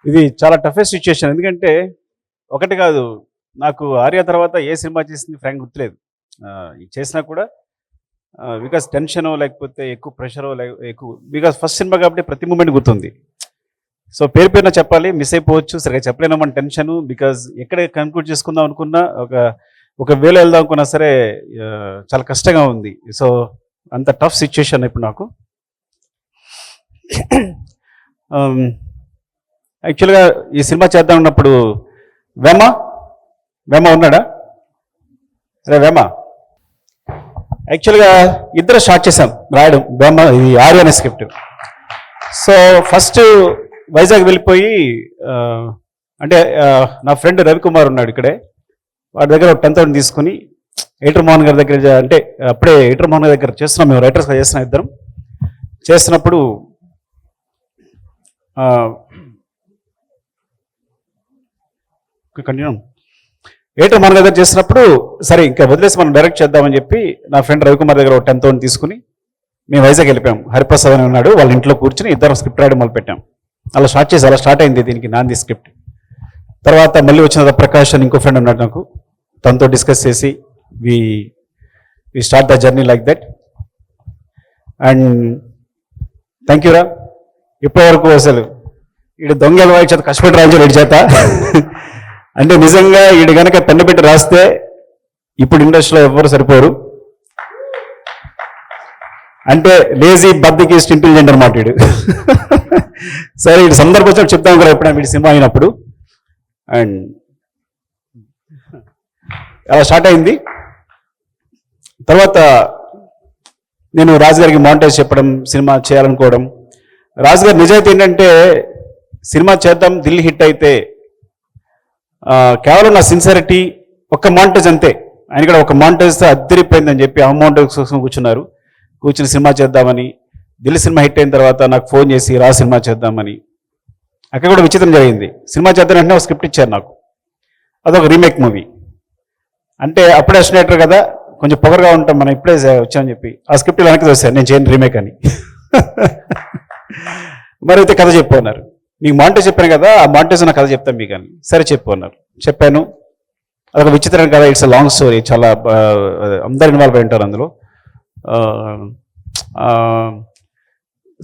ఇది చాలా toughest situation. ఎందుకంటే ఒకటి కాదు, నాకు ఆర్య తర్వాత ఏ సినిమా చేసింది ఫ్రాంక్ గుర్తులేదు. చేసినా కూడా బికాస్ టెన్షనో లేకపోతే ఎక్కువ ప్రెషరో ఎక్కువ, బికాస్ ఫస్ట్ సినిమా కాబట్టి ప్రతి మూమెంట్ గుర్తుంది. సో పేరు పేరున చెప్పాలి, మిస్ అయిపోవచ్చు, సరిగా చెప్పలేను మన టెన్షను. బికాజ్ ఎక్కడ కన్క్లూడ్ చేసుకుందాం అనుకున్నా, ఒక వేలో వెళ్దాం అనుకున్నా సరే చాలా కష్టంగా ఉంది. సో అంత టఫ్ సిచ్యుయేషన్ ఇప్పుడు నాకు. యాక్చువల్గా ఈ సినిమా చేద్దాం ఉన్నప్పుడు వేమ ఉన్నాడా? అరే వేమ, యాక్చువల్గా ఇద్దరు స్టార్ట్ చేశాం రాయడం వేమ, ఇది ఆర్య అనే స్క్రిప్ట్. సో ఫస్ట్ వైజాగ్ వెళ్ళిపోయి అంటే నా ఫ్రెండ్ రవికుమార్ ఉన్నాడు ఇక్కడే, వాడి దగ్గర 10,000 తీసుకుని ఎయిటర్ మోహన్ గారి దగ్గర, అంటే అప్పుడే ఎయిటర్ మోహన్ గారి దగ్గర చేస్తున్నాం, మేము రైటర్స్గా చేస్తున్నాం ఇద్దరం. చేస్తున్నప్పుడు కంటిన్యూ ఎయిటర్ మోహన్ గారి దగ్గర చేసినప్పుడు సరే ఇంకా వదిలేసి మనం డైరెక్ట్ చేద్దామని చెప్పి నా ఫ్రెండ్ రవికుమార్ దగ్గర 10,000 తీసుకుని మేము వైజాగ్ వెళ్ళిపోయాం. హరిప్రసాద్ అని ఉన్నాడు, వాళ్ళ ఇంట్లో కూర్చుని ఇద్దరం స్క్రిప్ట్ రాయడం మొదలు పెట్టాం. అలా స్టార్ట్ అయింది దీనికి నాంది స్క్రిప్ట్. తర్వాత మళ్ళీ వచ్చిన ప్రకాష్ అని ఇంకో ఫ్రెండ్ ఉన్నాడు నాకు, తనతో డిస్కస్ చేసి we start the journey like that. And thank you రా, ఇప్పటి వరకు అసలు ఈడు దొంగల వాయి చేత కష్టపడి రాయించాడు ఈడి చేత. అంటే నిజంగా ఈడు కనుక పెన్ను పెట్టి రాస్తే ఇప్పుడు ఇండస్ట్రీలో ఎవ్వరు సరిపోరు. అంటే లేజీ బద్దకిస్ట్ ఇంటెలిజెంట్ అనమాట వీడు. సరే ఇటు సందర్భం వచ్చినప్పుడు చెప్తాం కదా ఎప్పుడైనా వీడి సినిమా అయినప్పుడు. అండ్ అలా స్టార్ట్ అయింది. తర్వాత నేను రాజుగారికి మానిటైజ్ చెప్పడం, సినిమా చేయాలనుకోవడం. రాజుగారి నిజాయితీ ఏంటంటే సినిమా చేద్దాం, దిల్ హిట్ అయితే కేవలం నా సిన్సియారిటీ, ఒక్క మానిటైజ్ అంతే. ఆయన కూడా ఒక మానిటైజ్తో అద్దరిపోయిందని చెప్పి ఆ మానిటైజ్ కోసం కూర్చుని సినిమా చేద్దామని. దిల్ సినిమా హిట్ అయిన తర్వాత నాకు ఫోన్ చేసి రా సినిమా చేద్దామని. అక్కడ కూడా విచిత్రం జరిగింది. సినిమా చేద్దాం అంటే ఒక స్క్రిప్ట్ ఇచ్చారు నాకు, అదొక రీమేక్ మూవీ. అంటే అప్పుడే అసినేటర్ కదా, కొంచెం పొగరగా ఉంటాం మనం, ఇప్పుడే వచ్చామని చెప్పి ఆ స్క్రిప్ట్ వెనక్కి చూశాను, నేను చేయను రీమేక్ అని. మరి అయితే కథ చెప్పు అన్నారు. మీకు మాంటేజ్ చెప్పాను కదా, ఆ మాంటేజ్ నా కథ చెప్తాను మీకు అని. సరే చెప్పు అన్నారు. చెప్పాను. అదొక విచిత్రం కదా, ఇట్స్ అ లాంగ్ స్టోరీ, చాలా అందరు ఇన్వాల్వ్ అయి ఉంటారు అందులో.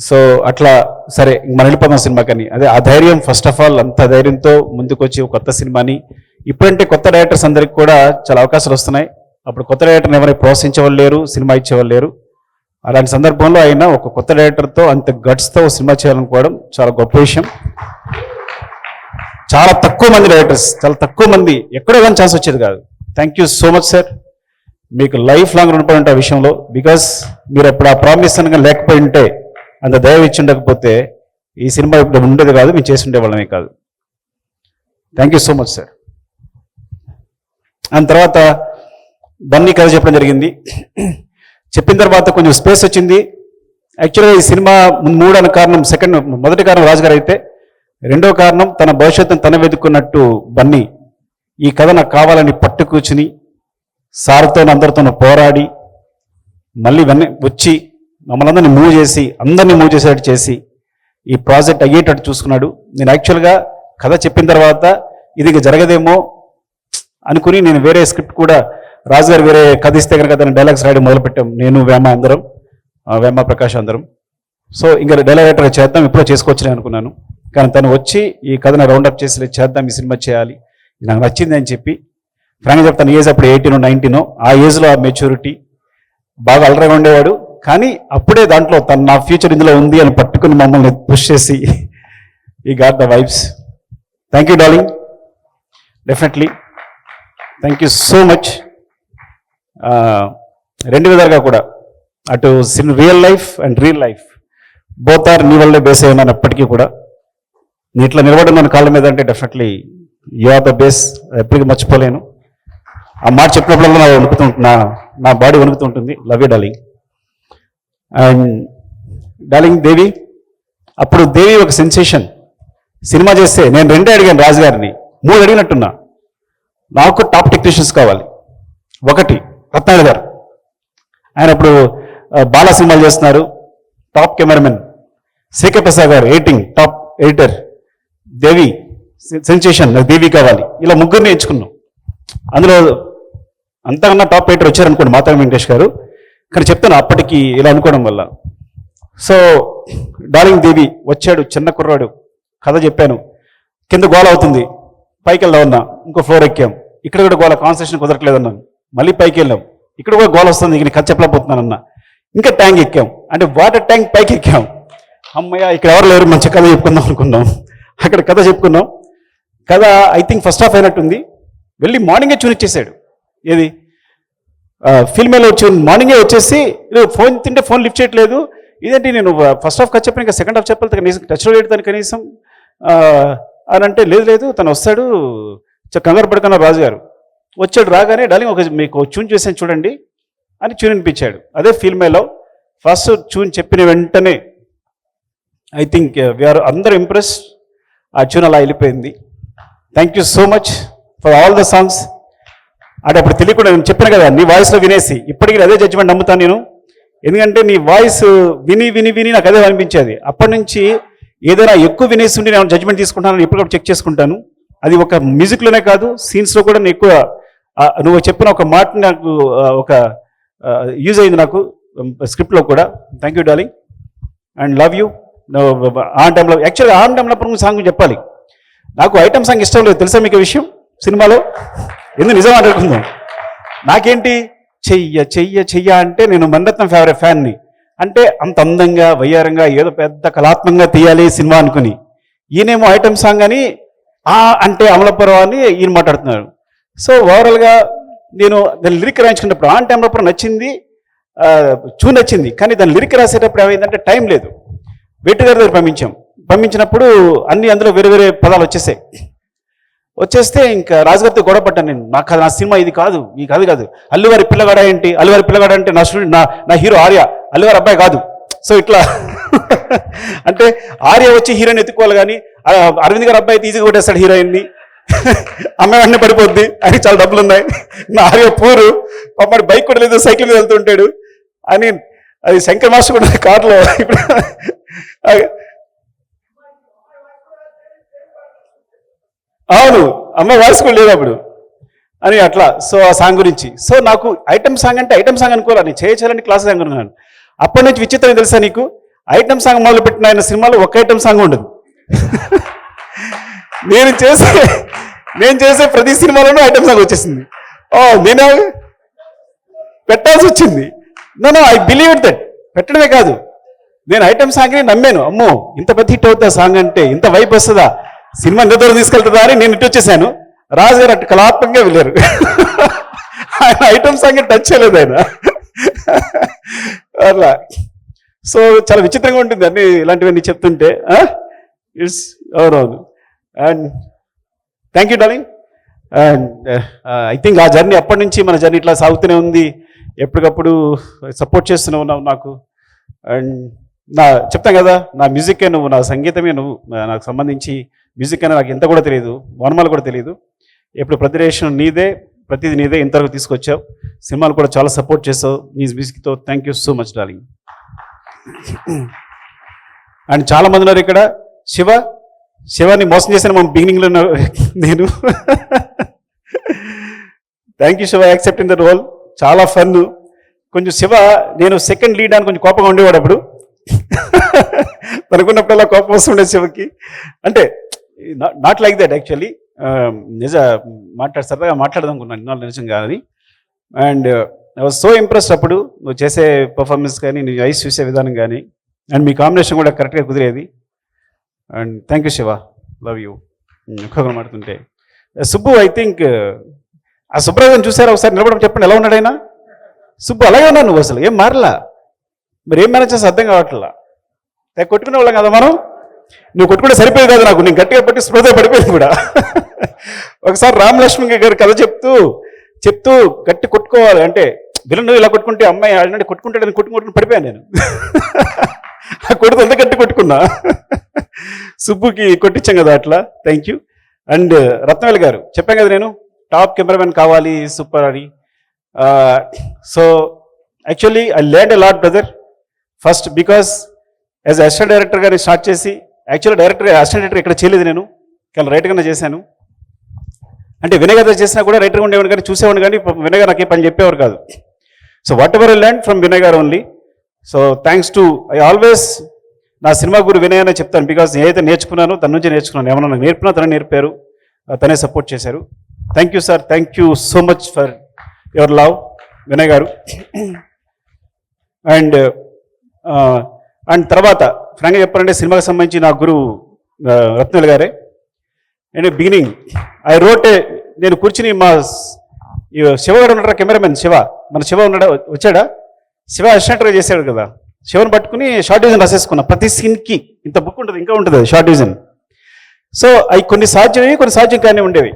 సో అట్లా సరే మనం వెళ్ళిపోదాం సినిమాకని. అదే ఆ ధైర్యం, ఫస్ట్ ఆఫ్ ఆల్ అంత ధైర్యంతో ముందుకొచ్చి కొత్త సినిమాని, ఇప్పుడంటే కొత్త డైరెక్టర్స్ అందరికి కూడా చాలా అవకాశాలు వస్తున్నాయి. అప్పుడు కొత్త డైరెక్టర్ని ఎవరైనా ప్రోత్సహించేవాళ్ళు లేరు, సినిమా ఇచ్చేవాళ్ళు లేరు. అలాంటి సందర్భంలో అయినా ఒక కొత్త డైరెక్టర్తో అంత గట్స్తో సినిమా చేయాలనుకోవడం చాలా గొప్ప విషయం. చాలా తక్కువ మంది డైరెక్టర్స్, చాలా తక్కువ మంది, ఎక్కడో కానీ ఛాన్స్ వచ్చేది కాదు. Thank you so much sir, మీకు లైఫ్ లాంగ్ రుణపడి ఉంటే ఆ విషయంలో. బికాస్ మీరు అప్పుడు ఆ ప్రామిస్ అనగా లేకపోయి ఉంటే, అంత దయ ఇచ్చి ఉండకపోతే ఈ సినిమా ఇప్పుడు ఉండేది కాదు, మేము చేసి ఉండేవాళ్ళమే కాదు. Thank you so much sir. దాని తర్వాత బన్నీ కథ చెప్పడం జరిగింది. చెప్పిన తర్వాత కొంచెం స్పేస్ వచ్చింది. యాక్చువల్గా ఈ సినిమా 3 అనే కారణం, మొదటి కారణం రాజుగారు అయితే, రెండో కారణం తన భవిష్యత్తును తన వెతుక్కున్నట్టు బన్నీ ఈ కథ నాకు కావాలని పట్టు కూర్చుని సార్తో అందరితో పోరాడి మళ్ళీ వచ్చి మమ్మల్ని అందరినీ మూవ్ చేసేటట్టు చేసి ఈ ప్రాజెక్ట్ అయ్యేటట్టు చూసుకున్నాడు. నేను యాక్చువల్గా కథ చెప్పిన తర్వాత ఇది జరగదేమో అనుకుని నేను వేరే స్క్రిప్ట్ కూడా, రాజుగారు వేరే కథ ఇస్తే కనుక తన డైలాగ్స్ రాయడం మొదలుపెట్టాం, నేను వేమ ప్రకాష్ అందరం. సో ఇంకా డైలాగ్ రైటర్గా చేద్దాం, ఎప్పుడో చేసుకోవచ్చునే అనుకున్నాను. కానీ తను వచ్చి ఈ కథను రౌండప్ చేసి చేద్దాం, ఈ సినిమా చేయాలి, నాకు నచ్చింది అని చెప్పి. ఫ్రాంక్గా చెప్తాను, ఏజ్ అప్పుడు 18 19, ఆ ఏజ్లో ఆ మెచ్యూరిటీ, బాగా అలరగా ఉండేవాడు. కానీ అప్పుడే దాంట్లో నా ఫ్యూచర్ ఇందులో ఉంది అని పట్టుకుని మమ్మల్ని పుష్ చేసి ఈ got the vibes. Thank you darling, definitely thank you so much. రెండు విధాలుగా కూడా, అటు real life and real life both are నీ వల్లే బేస్ అయ్యాను ఎప్పటికీ కూడా. నీ ఇట్లా నిలబడి మన కాళ్ళ మీద అంటే definitely you are the base, ఎప్పటికీ మర్చిపోలేను. ఆ మాట చెప్పినప్పుడల్లా నా బాడీ వణుకుతుంటుంది. Love you darling. And darling Devi, అప్పుడు దేవి ఒక సెన్సేషన్. సినిమా చేస్తే నేను 2 అడిగాను రాజుగారిని, 3 అడిగినట్టున్నా. నాకు టాప్ టెక్నీషియన్స్ కావాలి. 1 రత్నాయుడు గారు, ఆయన ఇప్పుడు బాలా సినిమాలు చేస్తున్నారు, టాప్ కెమెరామెన్. శేఖర్ ప్రసాద్ గారు ఎడిటింగ్ టాప్ ఎడిటర్, దేవి సెన్సేషన్, నాకు దేవి కావాలి, ఇలా ముగ్గురిని ఎంచుకున్నాం. అందులో అంతకన్నా టాప్ రైటర్ వచ్చారనుకోండి మాతా వెంకటేష్ గారు, కానీ చెప్తాను అప్పటికి ఇలా అనుకోవడం వల్ల. సో డార్లింగ్ దేవి వచ్చాడు, చిన్న కుర్రాడు, కథ చెప్పాను, కింద గోల అవుతుంది, పైకి వెళ్దాం ఉన్నా, ఇంకో ఫ్లోర్ ఎక్కాం, ఇక్కడ కూడా గోల, కాన్సన్ట్రేషన్ కుదరట్లేదన్నాను, మళ్ళీ పైకి వెళ్ళాం, ఇక్కడ కూడా గోల వస్తుంది, ఇక కథ చెప్పలేకపోతున్నానన్నా, ఇంకా ట్యాంక్ ఎక్కాం, అంటే వాటర్ ట్యాంక్ పైకి ఎక్కాం, అమ్మయ్య ఇక్కడ ఎవరు లేరు, మంచి కథ చెప్పుకుందాం అనుకున్నాం, అక్కడ కథ చెప్పుకున్నాం. కథ ఐ థింక్ ఫస్ట్ హాఫ్ అయినట్టుంది, వెళ్ళి మార్నింగే ట్యూన్ ఇచ్చేసాడు. ఏది ఫిల్మేలో వచ్చి మార్నింగే వచ్చేసి ఫోన్ తింటే ఫోన్ లిఫ్ట్ చేయట్లేదు, ఇదేంటి నేను ఫస్ట్ హాఫ్ కథ చెప్పాను, ఇంకా సెకండ్ హాఫ్ చెప్పాలి కనీసం, టచ్లో లేడు తను కనీసం అని అంటే, లేదు తను వస్తాడు, కంగారు పడుకున్న రాజు గారు వచ్చాడు. రాగానే డార్లింగ్ ఒక మీకు ట్యూన్ చేసాను చూడండి అని ట్యూన్ వినిపించాడు. అదే ఫిల్మేలో ఫస్ట్ ట్యూన్ చెప్పిన వెంటనే ఐ థింక్ వీఆర్ అందరూ ఇంప్రెస్. ఆ ట్యూన్ అలా వెళ్ళిపోయింది. Thank you so much for all the songs. అంటే అప్పుడు తెలియకుండా నేను చెప్పాను కదా, నీ వాయిస్లో వినేసి ఇప్పటికీ అదే జడ్జిమెంట్ నమ్ముతాను నేను. ఎందుకంటే నీ వాయిస్ విని విని విని నాకు అదే అనిపించేది. అప్పటి నుంచి ఏదైనా ఎక్కువ వినేసి ఉండి నేను జడ్జిమెంట్ తీసుకుంటాను, ఎప్పటికప్పుడు చెక్ చేసుకుంటాను. అది ఒక మ్యూజిక్లోనే కాదు, సీన్స్లో కూడా నేను ఎక్కువ నువ్వు చెప్పిన ఒక మాట నాకు ఒక యూజ్ అయింది నాకు స్క్రిప్ట్లో కూడా. Thank you darling and love you. On టైంలో యాక్చువల్గా ఆన్ టైంలో సాంగ్ చెప్పాలి. నాకు ఐటమ్ సాంగ్ ఇష్టం లేదు, తెలుసా మీకు విషయం సినిమాలో? ఎందుకు నిజం మాట్లాడుకుందాం. నాకేంటి చెయ్య చెయ్య చెయ్య అంటే నేను మణిరత్నం ఫేవరెట్ ఫ్యాన్ని. అంటే అంత అందంగా వయ్యారంగా ఏదో పెద్ద కళాత్మకంగా తీయాలి సినిమా అనుకుని, ఈయనేమో ఐటమ్ సాంగ్ అని అంటే అమలపురం అని ఈయన మాట్లాడుతున్నారు. సో ఓవరాల్గా నేను దాని లిరిక్ రాయించుకున్నప్పుడు ఆన్ టైంలో నచ్చింది, చూన్ నచ్చింది, కానీ దాని లిరిక్ రాసేటప్పుడు ఏమైందంటే టైం లేదు. వెట్టు గారి దగ్గర పంపించినప్పుడు అన్ని అందులో వేరే వేరే పదాలు వచ్చేస్తే ఇంకా రాజుగారితో గొడవ పడ్డాను నేను. నాకు నా సినిమా ఇది కాదు, ఈ కథ కాదు. అల్లువారి పిల్లగాడ ఏంటి, అల్లువారి పిల్లగాడ అంటే నా స్టూడెంట్, నా హీరో ఆర్య, అల్లువారి అబ్బాయి కాదు. సో ఇట్లా అంటే ఆర్య వచ్చి హీరోయిన్ ఎత్తుకోవాలి, కానీ అరవింద్ గారు అబ్బాయి ఈజీగా కొట్టేస్తాడు హీరోయిన్ని, అమ్మాయి అన్నీ పడిపోద్ది, అని చాలా డబ్బులు ఉన్నాయి. నా ఆర్య పూరు పాపడి బైక్ కూడా లేదు, సైకిల్ మీద వెళ్తుంటాడు అని. అది శంకర్ మాస్టర్ కూడా కారులో ఇప్పుడు అవును అమ్మ వాయిస్ కూడా లేదు అప్పుడు అని అట్లా. సో ఆ సాంగ్ గురించి, సో నాకు ఐటమ్ సాంగ్ అంటే ఐటమ్ సాంగ్ అనుకోవాలి, నేను చేయాలని క్లాస్ సాంగ్ అనుకున్నాను. అప్పటి నుంచి విచిత్రం తెలుసా నీకు, ఐటమ్ సాంగ్ మొదలు పెట్టిన ఆయన సినిమాలో ఒక ఐటమ్ సాంగ్ ఉండదు. నేను చేసే ప్రతి సినిమాలోనూ ఐటమ్ సాంగ్ వచ్చేసింది. నేను పెట్టాల్సి వచ్చింది. No I believe that. పెట్టడమే కాదు, నేను ఐటమ్ సాంగ్ని నమ్మాను. అమ్మో ఇంత పెద్ద హిట్ అవుతుందా సాంగ్, అంటే ఇంత వైపు వస్తుందా, సినిమా ఇంత దూరం తీసుకెళ్తుందా అని నేను ఇటు వచ్చేసాను. రాజు గారు అటు కళాత్మకంగా వెళ్ళారు. ఆయన ఐటమ్ సాంగ్ టచ్ చేయలేదు ఆయన అట్లా. సో చాలా విచిత్రంగా ఉంటుంది అన్ని ఇలాంటివన్నీ చెప్తుంటే. ఇట్స్ అవునవును. And thank you darling. And I think ఆ జర్నీ అప్పటి నుంచి మన జర్నీ ఇట్లా సాగుతూనే ఉంది. ఎప్పటికప్పుడు సపోర్ట్ చేస్తూనే ఉన్నావు నాకు. అండ్ చెప్తాను కదా, నా మ్యూజిక్కే నువ్వు, నా సంగీతమే నువ్వు. నాకు సంబంధించి మ్యూజిక్ అయినా నాకు ఇంత కూడా తెలియదు, వనమాలు కూడా తెలియదు. ఎప్పుడు ప్రతిరేషన్ నీదే, ప్రతిదీ నీదే, ఇంతవరకు తీసుకొచ్చావు. సినిమాలు కూడా చాలా సపోర్ట్ చేసావు నీ మ్యూజిక్తో. Thank you so much darling. And చాలా మంది ఉన్నారు ఇక్కడ. శివాని మోసం చేశాను మన బిగినింగ్లో నేను. Thank you Shiva, accepting the role. చాలా ఫన్. కొంచెం శివ నేను సెకండ్ లీడ్ అని కొంచెం కోపంగా ఉండేవాడు అప్పుడు. తనుకున్నప్పుడల్లా కోపం వస్తుండే శివకి. అంటే నాట్ లైక్ దట్ యాక్చువల్లీ. సరదాగా మాట్లాడదాం అనుకున్నాను, ఇన్నాళ్ళు నిజం కాదని. And I was so impressed అప్పుడు నువ్వు చేసే పర్ఫార్మెన్స్ కానీ, నీ ఐస్ చూసే విధానం కానీ, అండ్ మీ కాంబినేషన్ కూడా కరెక్ట్గా కుదిరేది. And thank you Siva, love you. ఒక్కొక్కరు మాడుతుంటే సుబ్బు, ఐ థింక్ ఆ సుబ్రహ్మణ్యం చూసారా ఒకసారి నిలబడడం, చెప్పండి ఎలా ఉన్నాడైనా? సుబ్బు అలాగే ఉన్నాను, నువ్వు అసలు ఏం మారలా. మరి ఏం మేనేజ్ చేస్తే అర్థం కావట్లా. కొట్టుకునే వాళ్ళం కదా మనం. నువ్వు కొట్టుకుంటే సరిపోయేది కాదు నాకు, నేను గట్టిగా పట్టి స్పృహ పడిపోయింది కూడా. ఒకసారి రామలక్ష్మి గారి కథ చెప్తూ గట్టి కొట్టుకోవాలి అంటే, విలన్ ఇలా కొట్టుకుంటే అమ్మాయి ఆడినట్టు కొట్టుకుంటాడని కొట్టుకుంటూ పడిపోయాను నేను. ఆ కొడుకు అంత గట్టి కొట్టుకున్నా. సుబ్బుకి కొట్టించాం కదా అట్లా. Thank you. అండ్ రత్నవేల్ గారు చెప్పాను కదా, నేను టాప్ కెమెరామెన్ కావాలి సూపర్ అని. So actually I learned a lot brother. First because as assistant director గారిని స్టార్ట్ చేసి, యాక్చువల్లీ అసిస్టెంట్ డైరెక్టర్ ఇక్కడ చేయలేదు నేను, కానీ రైటర్గానే చేశాను. అంటే వినయ్ గారు చేసినా కూడా రైటర్గా ఉండేవాడు కానీ చూసేవాడు కానీ వినయ్ గారు నాకే పని చెప్పేవారు కాదు. So whatever I learn from Vinay garu only. So thanks to I always నా సినిమా గురు వినయ్ అనే చెప్తాను. బికాస్ ఏదైతే నేర్చుకున్నానో తన నుంచి నేర్చుకున్నాను. ఏమన్నా నాకు నేర్పినా తనే నేర్పారు, తనే సపోర్ట్ చేశారు. Thank you sir, thank you so much for your love Vinay garu. And and తర్వాత ఫ్రాంక్గా చెప్పాలంటే సినిమాకి సంబంధించి నా గురువు రత్నవేలు గారే. అండ్ బిగినింగ్ ఐ రోట్ నేను కూర్చుని మా శివ గారు ఉన్నాడు, కెమెరామెన్ శివ, మన శివ ఉన్నాడా, వచ్చాడా? శివ అసిస్టెంట్గా చేశాడు కదా. శివను పట్టుకుని షార్ట్ డివిజన్ రాసేసుకున్నా. ప్రతి సీన్కి ఇంత బుక్ ఉంటుంది, ఇంకా ఉంటుంది అది షార్ట్ డివిజన్. సో అవి కొన్ని సాధ్యమేవి, కొన్ని సాధ్యం కానీ ఉండేవి.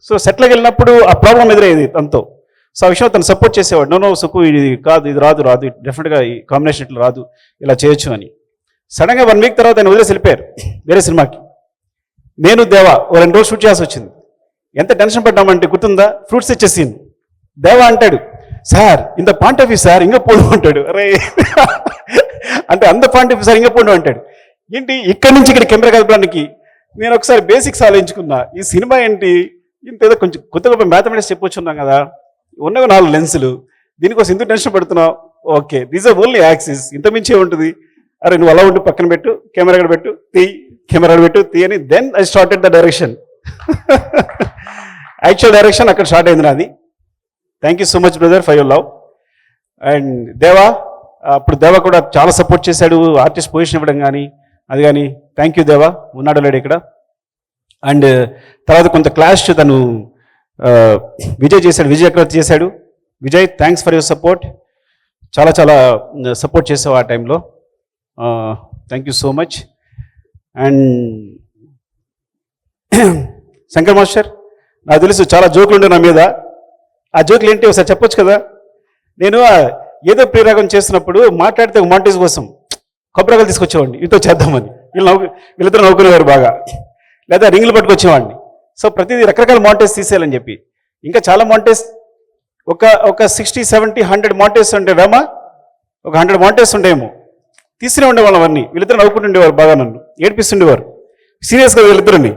సో సెట్లోకి వెళ్ళినప్పుడు ఆ ప్రాబ్లం ఎదురయ్యేది తనతో. సో ఆ విషయం తను సపోర్ట్ చేసేవాడు. నో సుకు ఇది కాదు, ఇది రాదు డెఫినెట్గా ఈ కాంబినేషన్ ఇట్లా రాదు, ఇలా చేయొచ్చు అని. సడన్గా 1 వీక్ తర్వాత ఆయన వదిలేసి వెళ్ళిపోయారు వేరే సినిమాకి. నేను దేవా 2 రోజులు షూట్ చేయాల్సి వచ్చింది. ఎంత టెన్షన్ పడ్డామంటే గుర్తుందా, ఫ్రూట్స్ ఇచ్చే సీన్. దేవా అంటాడు, సార్ ఇంత పాయింట్ ఆఫ్ వ్యూ సార్ ఇంకా పోను అంటాడు. అరే అంటే అంత పాయింట్ ఆఫ్ వ్యూ సార్ ఇంకా పోను అంటాడు. ఏంటి ఇక్కడి నుంచి ఇక్కడ కెమెరా కలపడానికి? నేను ఒకసారి బేసిక్స్ ఆలోచించుకున్నా. ఈ సినిమా ఏంటి ఇంత ఏదో కొంచెం కొత్త గొప్ప మ్యాథమెటిక్స్ చెప్పొచ్చున్నాం కదా, ఉన్నవి 4 లెన్సులు, దీనికోసం ఎందుకు టెన్షన్ పడుతున్నావు? Okay, these are only axis, ఇంత మించి ఏముంటుంది? అరే నువ్వు అలా ఉండి పక్కన పెట్టు, కెమెరా కూడా పెట్టు, కెమెరా పెట్టు అని. Then I started the direction. Actual direction అక్కడ స్టార్ట్ అయింది నాది. Thank you so much brother for your love. And Deva, అప్పుడు దేవా కూడా చాలా సపోర్ట్ చేశాడు, ఆర్టిస్ట్ పొజిషన్ ఇవ్వడం కానీ అది కానీ. థ్యాంక్ యూ దేవా, ఉన్నాడు లేడు ఇక్కడ. అండ్ తర్వాత కొంత క్లాష్ తను విజయ్ చేశాడు, విజయ్ చక్రవర్తి చేశాడు. Vijay thanks for your support, చాలా చాలా సపోర్ట్ చేసావు ఆ టైంలో. Thank you so much. And Shankar master, నాకు తెలుసు చాలా జోకులు ఉండే నా మీద. ఆ జోకులు ఏంటి ఒకసారి చెప్పొచ్చు కదా? నేను ఏదో ప్రియరాగం చేస్తున్నప్పుడు మాట్లాడితే ఒక మాంటేజ్ కోసం కొబ్బరికాయలు తీసుకొచ్చేవాడిని, వీటితో చేద్దామని. వీళ్ళిద్దరు నవ్వుకునేవారు బాగా, లేదా రింగులు పట్టుకొచ్చేవాడిని. సో ప్రతిదీ రకరకాల మాంటేజ్ తీసేయాలని చెప్పి. ఇంకా చాలా మాంటేజ్, ఒక 60, 70, 100 మాంటేజ్ ఉండేవేమా, ఒక 100 మాంటేజ్ ఉండేమో. తీస్తూనే ఉండేవాళ్ళం అవన్నీ. వీళ్ళిద్దరు నవ్వుకుంటుండేవారు బాగా, నన్ను ఏడిపిస్తుండేవారు. సీరియస్ కదా వీళ్ళిద్దరిని.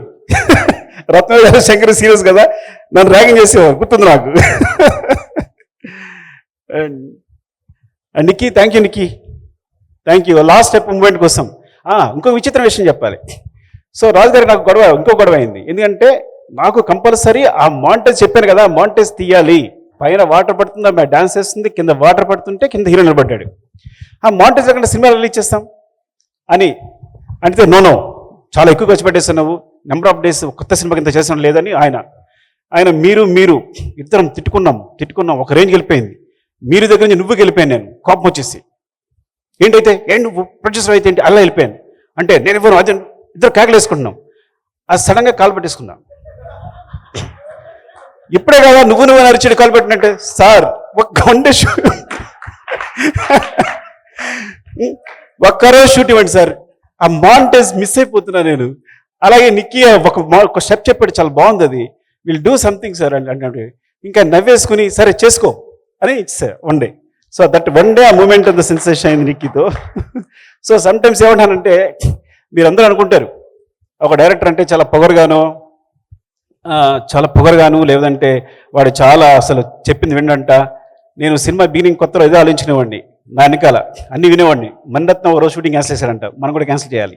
రత్నవేలు గారు శంకర్ సీరియస్ కదా, నన్ను ర్యాగింగ్ చేసేవారు, గుర్తుంది నాకు. And Nikki, thank you Nikki, thank you. Last step moment కోసం ఇంకో విచిత్ర విషయం చెప్పాలి. సో రాజుగారి నాకు ఇంకో గొడవ అయింది. ఎందుకంటే నాకు కంపల్సరీ ఆ మాంటేజ్ చెప్పాను కదా, మాంటేజ్ తీయాలి. పైన వాటర్ పడుతుందా, మేము డాన్స్ వేస్తుంది, కింద వాటర్ పడుతుంటే కింద హీరో నిలబడ్డాడు. ఆ మాంటేజ్ లేకుండా సినిమా రిలీజ్ చేస్తాం అని అంటే నో చాలా ఎక్కువ ఖర్చు పెట్టేస్తున్నావు, నెంబర్ ఆఫ్ డేస్ కొత్త సినిమాకి ఇంత చేసిన లేదని ఆయన మీరు ఇద్దరం తిట్టుకున్నాం ఒక రేంజ్కి వెళ్ళిపోయింది. మీరు దగ్గర నుంచి నువ్వు వెళ్ళిపోయాను. నేను కోపం వచ్చేసి, ఏంటైతే నువ్వు ప్రొడ్యూసర్ అయితే ఏంటి అలా వెళ్ళిపోయాను అంటే, నేను ఇవ్వను అది, ఇద్దరు కేకలు వేసుకుంటున్నాం. అది సడన్గా కాలు పెట్టేసుకున్నాం. ఇప్పుడే కదా నువ్వు అరిచేడు కాలు పెట్టినట్టే. సార్ ఒక్కరోజు షూట్ ఇవ్వండి సార్, ఆ మాంటేజ్ మిస్ అయిపోతున్నా నేను. అలాగే నిక్కీ ఒక స్టెప్ చెప్పాడు, చాలా బాగుంది, అది విల్ డూ సంథింగ్ సార్ అంటే ఇంకా నవ్వేసుకుని సరే చేసుకో అని ఇచ్చారు 1 డే. సో దట్ 1 డే ఆ మూమెంట్ అంత సెన్సేషన్ అయింది నిక్కీతో. సో సమ్ టైమ్స్ ఏమంటానంటే, మీరందరూ అనుకుంటారు ఒక డైరెక్టర్ అంటే చాలా పొగరుగాను లేదంటే వాడు చాలా అసలు చెప్పింది వినంట. నేను సినిమా బిగినింగ్ కొత్తలో ఏదో ఆలోచించినవాడిని, నా వెనకాల అన్ని వినేవాడిని. మణిరత్నం ఒక రోజు షూటింగ్ క్యాన్సిల్ చేశారంట, మనం కూడా క్యాన్సిల్ చేయాలి.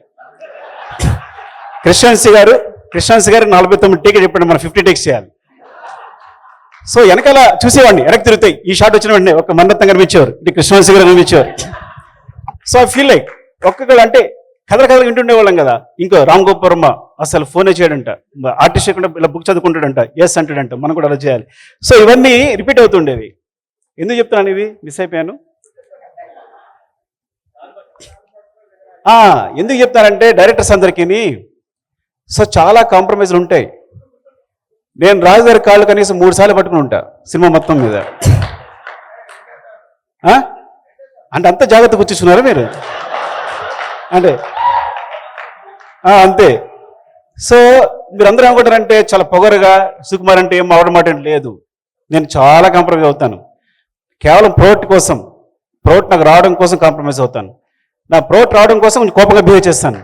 కృష్ణాన్సీ గారు 49 టేక్ చెప్పండి, మనం 50 టేక్స్ చేయాలి. సో వెనకాల చూసేవాడిని, వెనక్కి తిరుగుతాయి. ఈ షాట్ వచ్చిన వెంటనే ఒక మణిరత్నం కనిపించేవారు, ఇది కృష్ణాన్సీ గారు కనిపించేవారు. సో ఐ ఫీల్ లైక్ ఒక్కొక్కరు అంటే కథలు వింటుండేవాళ్ళం కదా. ఇంకో రామ్ గోపాల్ వర్మ అసలు ఫోనే చేయడంట, ఆర్టిస్ట్ చేయకుండా ఇలా బుక్ చదువుకుంటాడంట, ఎస్ అంటాడంట, మనం కూడా అలా చేయాలి. సో ఇవన్నీ రిపీట్ అవుతుండేవి. ఎందుకు చెప్తున్నాను, ఇది మిస్ అయిపోయాను. ఎందుకు చెప్తానంటే డైరెక్టర్స్ అందరికీ సో చాలా కాంప్రమైజ్లు ఉంటాయి. నేను రాజుగారి కాళ్ళు కనీసం 3 సార్లు పట్టుకుని ఉంటా సినిమా మొత్తం మీద. అంటే అంత జాగ్రత్తగా కూర్చున్నారా మీరు అంటే? అంతే. సో మీరందరూ ఏమనుకుంటారంటే చాలా పొగరుగా సుకుమార్ అంటే ఏం అవడం మాట లేదు. నేను చాలా కాంప్రమైజ్ అవుతాను. కేవలం ప్రోట్ నాకు రావడం కోసం కాంప్రమైజ్ అవుతాను. నా ప్రోట్ రావడం కోసం కొంచెం కోపంగా బిహేవ్ చేస్తాను.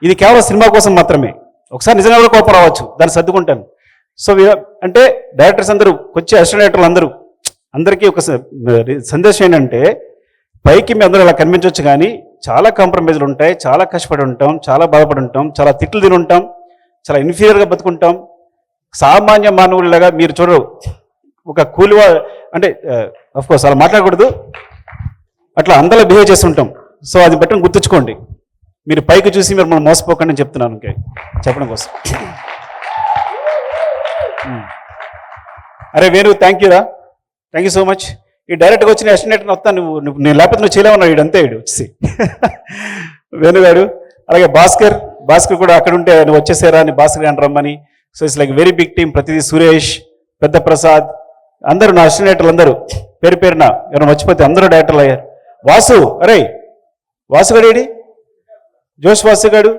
ఇది కేవలం సినిమా కోసం మాత్రమే. ఒకసారి నిజంగా కూడా కోపం రావచ్చు, దాన్ని సర్దుకుంటాను. సో అంటే డైరెక్టర్స్ అందరూ కొంచెం అసిస్టెంట్ డైరెక్టర్లు అందరికీ ఒక సందేశం ఏంటంటే, పైకి మీ అందరూ అలా కనిపించవచ్చు కానీ చాలా కాంప్రమైజ్లు ఉంటాయి, చాలా కష్టపడి ఉంటాం, చాలా బాధపడి ఉంటాం, చాలా తిట్లు తిని ఉంటాం, చాలా ఇన్ఫీరియర్గా బతుకుంటాం. సామాన్య మానవుడిలాగా మీరు చూడరు, ఒక కూలివా అంటే కోర్స్ అలా మాట్లాడకూడదు, అట్లా అందరూ బిహేవ్ చేస్తుంటాం. సో అది బట్టి గుర్తుంచుకోండి, మీరు పైకి చూసి మీరు మనం మోసపోకండి అని చెప్తున్నాను ఇంకే చెప్పడం కోసం. అరే వేణు, థ్యాంక్ యూ రా, థ్యాంక్ యూ సో మచ్. ఈ డైరెక్ట్గా వచ్చిన ఎస్టిమేట్ని వస్తాను, నువ్వు నేను లేకపోతే నువ్వు చేయలేమన్నాడు వీడంతే, వీడు వచ్చి వేణుగాడు. అలాగే భాస్కర్ కూడా అక్కడ ఉంటే నువ్వు వచ్చేసారా అని భాస్కర్ అని రమ్మని. So it's like very big team. ప్రతిదీ సురేష్, పెద్ద ప్రసాద్, అందరూ నా అసిస్టెంట్లు అందరూ పేరు పేరున ఎవరైనా మర్చిపోతే అందరూ డైరెక్టర్లు అయ్యారు. వాసు, అరే వాసుగాడు ఏడి, జోష్ వాసుగాడు,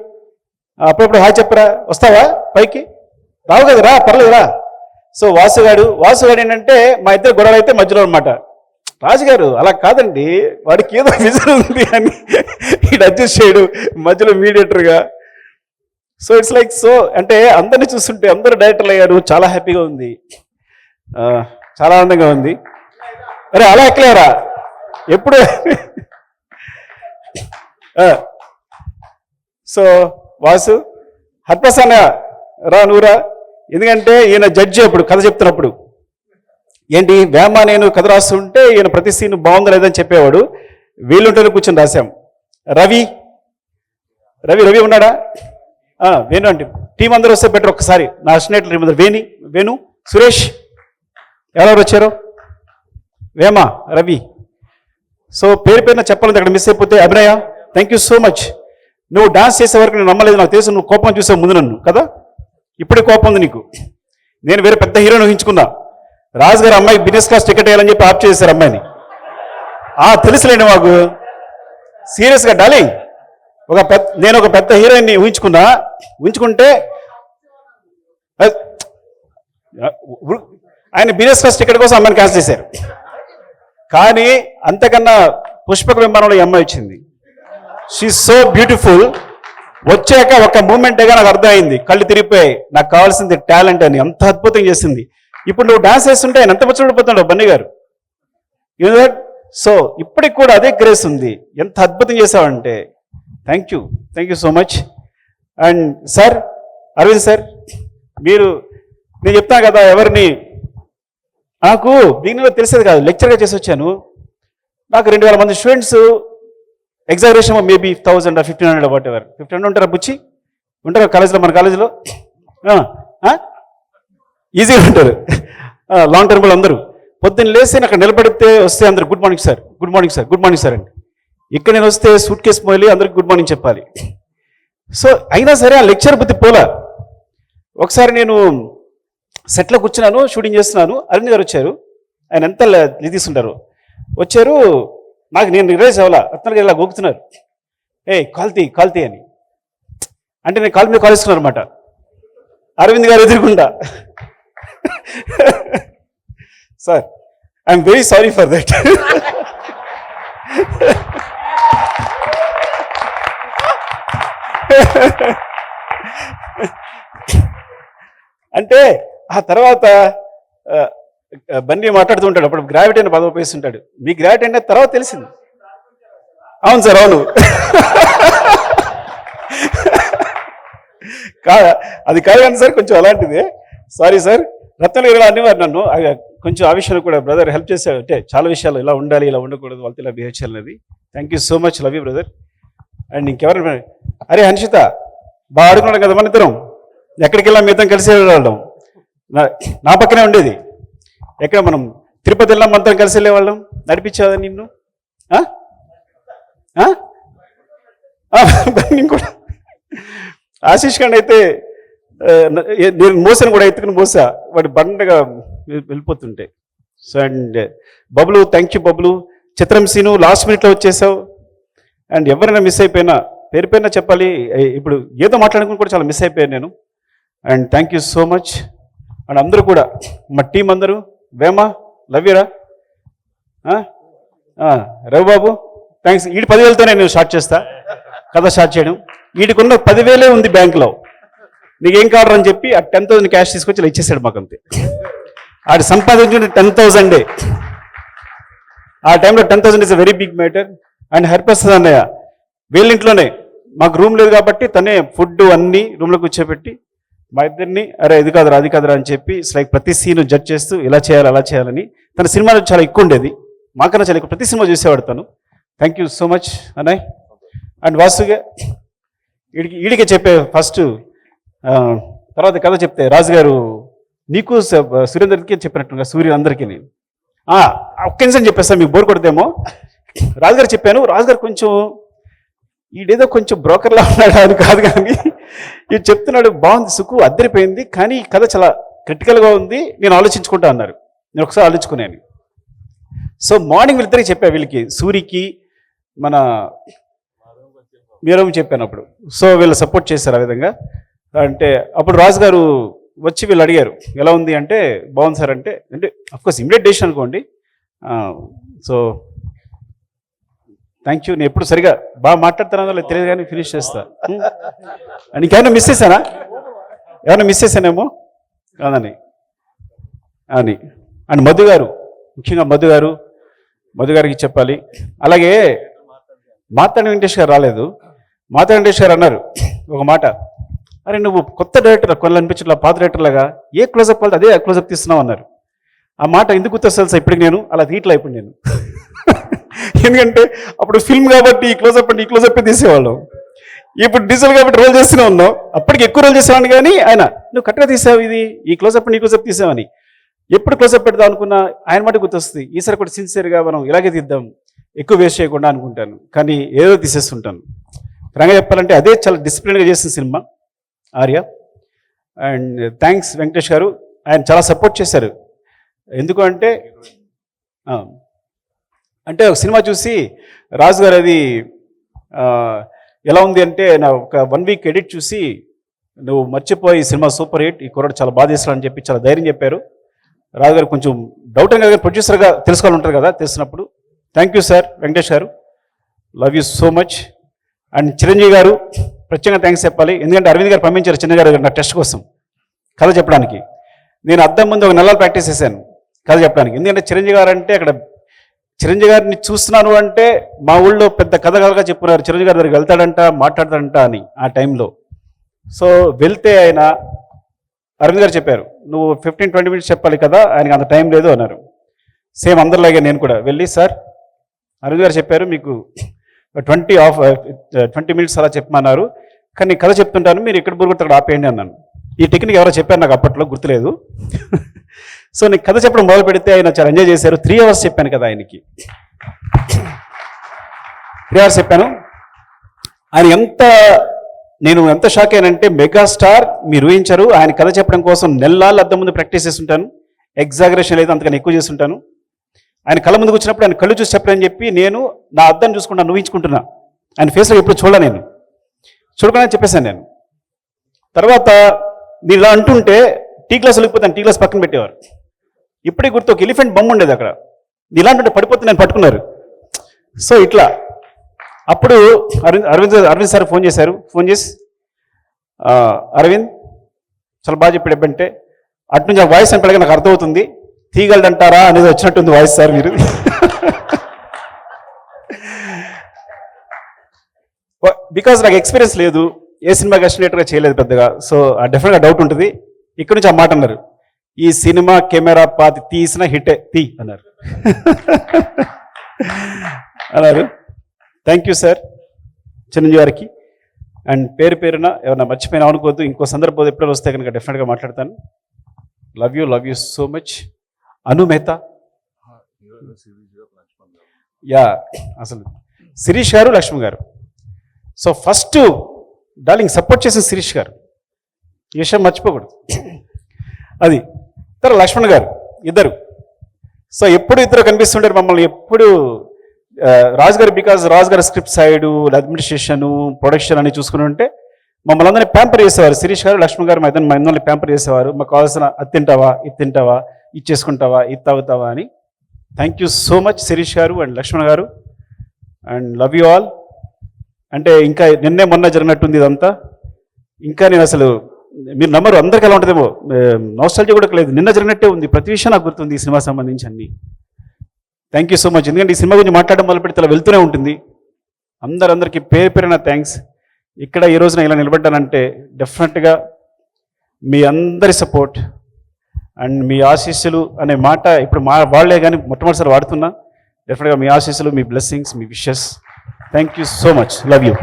అప్పుడప్పుడు హాయ్ చెప్పరా, వస్తావా పైకి, రావు కదా, రా పర్లేదు రా. సో వాసుగాడు ఏంటంటే మా ఇద్దరు గొడవ అయితే మధ్యలో అనమాట. రాజుగారు అలా కాదండి, వాడికి ఏదో విజన్ ఉంది అని ఈడు అడ్జస్ట్ చేయడు మధ్యలో మీడియేటర్గా. సో ఇట్స్ లైక్ సో అంటే అందరినీ చూస్తుంటే అందరూ డైరెక్టర్లు అయ్యారు, చాలా హ్యాపీగా ఉంది, చాలా ఆనందంగా ఉంది. అరే అలా ఎక్కలేరా ఎప్పుడు. సో వాసు, హర్ప్రసాన రా నువ్వురా, ఎందుకంటే ఈయన జడ్జి అప్పుడు కథ చెప్తున్నప్పుడు ఏంటి వేమ నేను కథ రాస్తుంటే ఈయన ప్రతి సీన్ బాగుందా లేదని చెప్పేవాడు, వీళ్ళుంటేనే కూర్చొని రాశాం. రవి ఉన్నాడా, వేణు అంటే టీం అందరూ వస్తే బెటర్. ఒక్కసారి నా అసిస్టెంట్ టీం అందరూ వేణు సురేష్ ఎవరెవరు వచ్చారో, వేమ, రవి. సో పేరున చెప్పాలంటే అక్కడ మిస్ అయిపోతే అభినయ, థ్యాంక్ యూ సో మచ్. నువ్వు డాన్స్ చేసే వరకు నేను నమ్మలేదు, నాకు తెలుసు నువ్వు కోపం చూసావు ముందు నన్ను కదా, ఇప్పుడే కోపం ఉంది నీకు. నేను వేరే పెద్ద హీరోని ఊహించుకున్నా, రాజు గారు అమ్మాయి బిజినెస్ క్లాస్ టికెట్ వేయాలని చెప్పి ఆప్ చేశారు అమ్మాయిని. తెలుసులేండి మాకు, సీరియస్గా డార్లింగ్, నేను ఒక పెద్ద హీరోయిన్ని ఊహించుకుంటే ఆయన బిజినెస్ క్లాస్ టికెట్ కోసం అమ్మాయిని క్యాన్సిల్ చేశారు. కానీ అంతకన్నా పుష్పక విమానంలో ఈ అమ్మాయి వచ్చింది. She so beautiful. వచ్చాక ఒక మూమెంట్గా నాకు అర్థమైంది, కళ్ళు తిరిగిపోయాయి, నాకు కావాల్సింది టాలెంట్ అని. అంత అద్భుతం చేసింది. ఇప్పుడు నువ్వు డాన్స్ చేస్తుంటే ఆయన ఎంత ముచ్చడిపోతున్నాడు బన్నీ గారు, యూ నో దట్. సో ఇప్పటికి కూడా అదే గ్రేస్ ఉంది, ఎంత అద్భుతం చేసావంటే. Thank you so much. And sir Aravind sir, నేను చెప్తాను కదా, ఎవరిని నాకు బిగినింగ్లో తెలిసేది కాదు, లెక్చర్గా చేసి వచ్చాను. నాకు 2000 మంది students, examination maybe 1000 or 1500 what ever. 1500 ఉంటారా బుచ్చి, ఉంటారా కాలేజీలో, మన కాలేజీలో ఈజీగా ఉంటారు. లాంగ్ టర్మ్లో అందరూ పొద్దున్న లేసి అక్కడ నిలబడితే వస్తే అందరు good morning sir, good morning sir, good morning sir అండి. ఇక్కడ నేను వస్తే సూట్ కేసు మోయాలి, అందరికి గుడ్ మార్నింగ్ చెప్పాలి. సో అయినా సరే ఆ లెక్చర్ బుద్ధి పోలా. ఒకసారి నేను సెట్లో కూర్చున్నాను, షూటింగ్ చేస్తున్నాను, అరవింద్ గారు వచ్చారు. ఆయన ఎంత తీసుకుంటారు, వచ్చారు. నేను రిలైజ్ అవ్వాలా, రత్న గారు ఇలా గోకుతున్నారు, కాల్తీ అని. అంటే నేను కాలు మీద కాలేసుకున్నాను అనమాట, అరవింద్ గారు ఎదురుకుండా. Sir I'm very sorry for that. అంటే ఆ తర్వాత బన్నీ మాట్లాడుతూ ఉంటాడు, అప్పుడు గ్రావిటీ అని పదవి ఉపయోగిస్తుంటాడు. మీ గ్రావిటీ అంటే తర్వాత తెలిసింది. అవును సార్, అవును. అది కాదు కానీ సార్, కొంచెం అలాంటిదే. Sorry sir. రత్న గారు అనేవారు నన్ను, కొంచెం ఆ విషయంలో కూడా బ్రదర్ హెల్ప్ చేశాడు. అంటే చాలా విషయాలు ఇలా ఉండాలి, ఇలా ఉండకూడదు, వాళ్ళతో ఇలా బిహేవ్ చేయాలనేది. Thank you so much, love you brother. And ఇంకెవరు, అరే హన్షిత, బాగా ఆడుకున్నాడు కదా మన ఇద్దరం, ఎక్కడికి వెళ్ళాం మిగతా కలిసి వెళ్ళడం. నా పక్కనే ఉండేది. ఎక్కడ మనం తిరుపతి వెళ్ళాం, మనతో కలిసి వెళ్ళేవాళ్ళం, నడిపించేదా నిన్ను. కూడా ఆశీష్ ఖండ్ అయితే నేను మోసాను కూడా, ఎత్తుకుని మోసా, వాడి బండగా వెళ్ళిపోతుంటే. So and Bablu, thank you Bablu. చిత్రం సీను లాస్ట్ మినిట్లో వచ్చేసావు. అండ్ ఎవరైనా మిస్ అయిపోయినా పేరుపైన చెప్పాలి, ఇప్పుడు ఏదో మాట్లాడుకుని కూడా చాలా మిస్ అయిపోయాను నేను. And thank you so much. And అందరూ కూడా మా టీం అందరూ, వేమ, లవ్యూరా, రవిబాబు, థ్యాంక్స్. వీడి 10,000తోనే నేను స్టార్ట్ చేస్తా, కథ స్టార్ట్ చేయడం. వీడికున్న 10,000 ఉంది బ్యాంకులో. నీకేం కావాలి అని చెప్పి ఆ 10,000 క్యాష్ తీసుకొచ్చి ఇలా ఇచ్చేసాడు మాకు అంతే. ఆడు సంపాదించిన 10,000 ఆ టైంలో 10,000 is a very big matter. And Hariprasad అన్నయ్య వీళ్ళింట్లోనే మాకు రూమ్ లేదు కాబట్టి తనే ఫుడ్ అన్నీ రూమ్లో కూర్చోబెట్టి మా ఇద్దరిని అరే ఇది కాదురా అని చెప్పి లైక్ ప్రతి సీన్ జడ్జ్ చేస్తూ ఇలా చేయాలి అలా చేయాలని. తన సినిమాలో చాలా ఎక్కువ ఉండేది, మాకన్నా చాలా ఎక్కువ ప్రతి సినిమా చూసేవాడు తను. థ్యాంక్ యూ సో మచ్ అన్నయ్య. అండ్ వాసుగా ఈడికే చెప్పే ఫస్ట్, తర్వాత కథ చెప్తే రాజుగారు నీకు సురేందర్కి చెప్పినట్టుగా సూర్యుడు అందరికీ ఒక్క నిమిషం చెప్పేస్తాను, మీకు బోర్ కొడితేమో. రాజుగారు చెప్పాను, రాజుగారు కొంచెం ఈడేదో కొంచెం బ్రోకర్లా ఉన్నాడు అని కాదు, కానీ ఇది చెప్తున్నాడు బాగుంది సుకు అద్దరిపోయింది, కానీ కథ చాలా క్రిటికల్గా ఉంది, నేను ఆలోచించుకుంటా అన్నారు. నేను ఒకసారి ఆలోచించుకున్నాను. సో మార్నింగ్ వీళ్ళిద్దరికి చెప్పా, వీళ్ళకి సూరికి మన మీరేమో చెప్పాను అప్పుడు. సో వీళ్ళు సపోర్ట్ చేశారు ఆ విధంగా. అంటే అప్పుడు రాజుగారు వచ్చి వీళ్ళు అడిగారు ఎలా ఉంది అంటే బాగుంది సార్ అంటే అఫ్కోర్స్ ఇమీడియట్ డెసిషన్ అనుకోండి. So thank you. నేను ఎప్పుడు సరిగా బాగా మాట్లాడుతున్నానో తెలియదు కానీ ఫినిష్ చేస్తా. నీకేమైనా మిస్ చేశానా? ఏమైనా మిస్ చేశానేమో కాదని అని. అండ్ మధు గారు, ముఖ్యంగా మధు గారికి చెప్పాలి. అలాగే మాతాడి వెంకటేష్ గారు రాలేదు. మాతాడి వెంకటేష్ గారు అన్నారు ఒక మాట, అరే నువ్వు కొత్త డైరెక్టర్ కొన్ని అనిపించట్లా, పాత డైరెక్టర్లాగా ఏ క్లోజప్ వాళ్ళు అదే క్లోజప్ తీస్తున్నావు అన్నారు. ఆ మాట ఎందుకు గుర్తొస్తుంది సార్ ఇప్పటికి, నేను అలా తీయట్లా ఇప్పుడు నేను. ఎందుకంటే అప్పుడు ఫిల్మ్ కాబట్టి ఈ క్లోజప్ అంటే ఈ క్లోజప్ తీసేవాళ్ళం, ఇప్పుడు డిజిటల్ కాబట్టి రోల్ చేస్తూనే ఉన్నాం. అప్పటికి ఎక్కువ రోల్ చేసేవాడిని, కానీ ఆయన నువ్వు కరెక్ట్గా తీసావు, ఇది ఈ క్లోజప్ ఈ క్లోజప్ తీసావని ఎప్పుడు క్లోజప్ పెడదాం అనుకున్నా ఆయన మాట గుర్తొస్తుంది. ఈసారి కూడా సిన్సియర్గా మనం ఇలాగే తీద్దాం, ఎక్కువ వేస్ట్ చేయకుండా అనుకుంటాను, కానీ ఏదో తీసేస్తుంటాను. రంగా చెప్పాలంటే అదే చాలా డిసిప్లిన్గా చేసిన cinema Arya. And thanks Venkatesh గారు, ఆయన చాలా సపోర్ట్ చేశారు. ఎందుకు అంటే ఒక సినిమా చూసి రాజు గారు అది ఎలా ఉంది అంటే నా ఒక 1 వీక్ ఎడిట్ చూసి నువ్వు మర్చిపోయి సినిమా సూపర్ హిట్, ఈ కుర్రాడు చాలా బాధ చేస్తాడని చెప్పి చాలా ధైర్యం చెప్పారు. రాజు గారు కొంచెం డౌట్ అని కదా, ప్రొడ్యూసర్గా తెలుసుకోవాలి ఉంటారు కదా, తెలిసినప్పుడు. థ్యాంక్ యూ సార్ వెంకటేష్ గారు, love you so much. And Chiranjeevi గారు ప్రత్యేకంగా థ్యాంక్స్ చెప్పాలి, ఎందుకంటే అరవింద్ గారు పంపించారు చిన్న గారు నా టెస్ట్ కోసం కథ చెప్పడానికి. నేను అద్దం ముందు 1 నెలలు ప్రాక్టీస్ చేశాను కథ చెప్పడానికి. ఎందుకంటే చిరంజీవి గారు అంటే అక్కడ చిరంజీవి గారిని చూస్తున్నాను అంటే మా ఊళ్ళో పెద్ద కథగా చెప్పుకున్నారు, చిరంజీవి గారి దగ్గరికి వెళ్తాడంట మాట్లాడతాడంట అని ఆ టైంలో. సో వెళ్తే ఆయన అరవింద్ గారు చెప్పారు నువ్వు 15-20 మినిట్స్ చెప్పాలి కదా, ఆయనకి అంత టైం లేదు అన్నారు. సేమ్ అందరిలాగే నేను కూడా వెళ్ళి సార్ అరవింద్ గారు చెప్పారు మీకు 20 మినిట్స్ అలా చెప్పమన్నారు, కానీ కథ చెప్తుంటాను మీరు ఎక్కడ బురుగుతాడు ఆపేయండి అన్నాను. ఈ టెక్నిక్ ఎవరో చెప్పారు నాకు అప్పట్లో గుర్తులేదు. సో నేను కథ చెప్పడం మొదలు పెడితే ఆయన చాలా ఎంజాయ్ చేశారు. 3 అవర్స్ చెప్పాను కదా ఆయనకి, 3 అవర్స్ చెప్పాను. నేను ఎంత షాక్ అయ్యానంటే మెగాస్టార్ మీరు ఊహించారు, ఆయన కథ చెప్పడం కోసం నెలలు అద్దం ముందు ప్రాక్టీస్ చేస్తుంటాను, ఎగ్జాగరేషన్ లేదు అంతకన్నా ఎక్కువ చేస్తుంటాను. ఆయన కళ్ళ ముందుకు వచ్చినప్పుడు ఆయన కళ్ళు చూసి చెప్పడని చెప్పి నేను నా అద్దం చూసుకుంటాను, ఊహించుకుంటున్నా. ఆయన ఫేస్లో ఎప్పుడు నేను చూడకుండా చెప్పేశాను నేను. తర్వాత నేను ఇలా అంటుంటే టీ గ్లాస్ వెళ్ళిపోతాను, టీ గ్లాస్ పక్కన పెట్టేవారు. ఇప్పటికి గుర్తు ఒక ఎలిఫెంట్ బొమ్మ ఉండేది అక్కడ, ఇలా అంటుంటే పడిపోతే నేను పట్టుకున్నారు. సో ఇట్లా అప్పుడు అరవింద్ సార్ ఫోన్ చేసి అరవింద్ చాలా బాగా చెప్పాడు ఎప్పుడంటే అటు నుంచి ఆ వాయిస్ అంటే నాకు అర్థమవుతుంది, తీయగలడంటారా అనేది వచ్చినట్టుంది వాయిస్ సార్ మీరు. బికాజ్ నాకు ఎక్స్పీరియన్స్ లేదు, ఏ సినిమా గెస్టినేటర్గా చేయలేదు పెద్దగా. సో డెఫినెట్గా డౌట్ ఉంటుంది. ఇక్కడ నుంచి ఆ మాట అన్నారు, ఈ సినిమా కెమెరా పాతి తీసిన హిట్టే తీ అన్నారు. థ్యాంక్ యూ సార్ చిరంజీవి గారికి. అండ్ పేరున ఏమన్నా మర్చిపోయినా అనుకోవద్దు, ఇంకో సందర్భం ఎప్పుడైనా వస్తే కనుక డెఫినెట్గా మాట్లాడతాను. Love you so much. Anu Mehta, yeah అసలు శిరీష్ గారు లక్ష్మి గారు. సో ఫస్ట్ డార్లింగ్ సపోర్ట్ చేసిన శిరీష్ గారు, ఈ విషయం మర్చిపోకూడదు. అది తర్వాత లక్ష్మణ్ గారు, ఇద్దరు. సో ఎప్పుడు ఇద్దరు కనిపిస్తుంటారు మమ్మల్ని ఎప్పుడు. రాజుగారు బికాజ్ రాజుగారి స్క్రిప్ట్ సైడు అడ్మినిస్ట్రేషను ప్రొడక్షన్ అని చూసుకుని ఉంటే మమ్మల్ని అందరినీ ప్యాంపర్ చేసేవారు. శిరీష్ గారు లక్ష్మణ్ గారు మా ఇద్దరిని ప్యాంపర్ చేసేవారు. మాకు కావాల్సిన అది తింటావా, ఇది తింటావా, ఇది చేసుకుంటావా, ఇది తాగుతావా అని. Thank you so much Sirish గారు అండ్ లక్ష్మణ్ గారు. And love you all. అంటే ఇంకా నిన్నే మొన్న జరిగినట్టుంది ఇదంతా. ఇంకా నేను అసలు మీరు నమ్మరు, అందరికీ ఎలా ఉంటుందేమో, నాస్టాలజీ కూడా లేదు, నిన్న జరిగినట్టే ఉంది, ప్రతి విషయం నాకు గుర్తుంది ఈ సినిమా సంబంధించి అన్ని. Thank you so much. ఎందుకంటే ఈ సినిమా గురించి మాట్లాడడం మొదలు పెడితే అలా వెళ్తూనే ఉంటుంది. అందరికీ పేరు పేరున థ్యాంక్స్. ఇక్కడ ఈ రోజున ఇలా నిలబడ్డానంటే డెఫినెట్గా మీ అందరి సపోర్ట్ అండ్ మీ ఆశీస్సులు అనే మాట ఇప్పుడు వాళ్లే కానీ మొట్టమొదటిసారి వాడుతున్నా. డెఫినెట్గా మీ ఆశీస్సులు, మీ బ్లెస్సింగ్స్, మీ wishes. Thank you so much. Love you.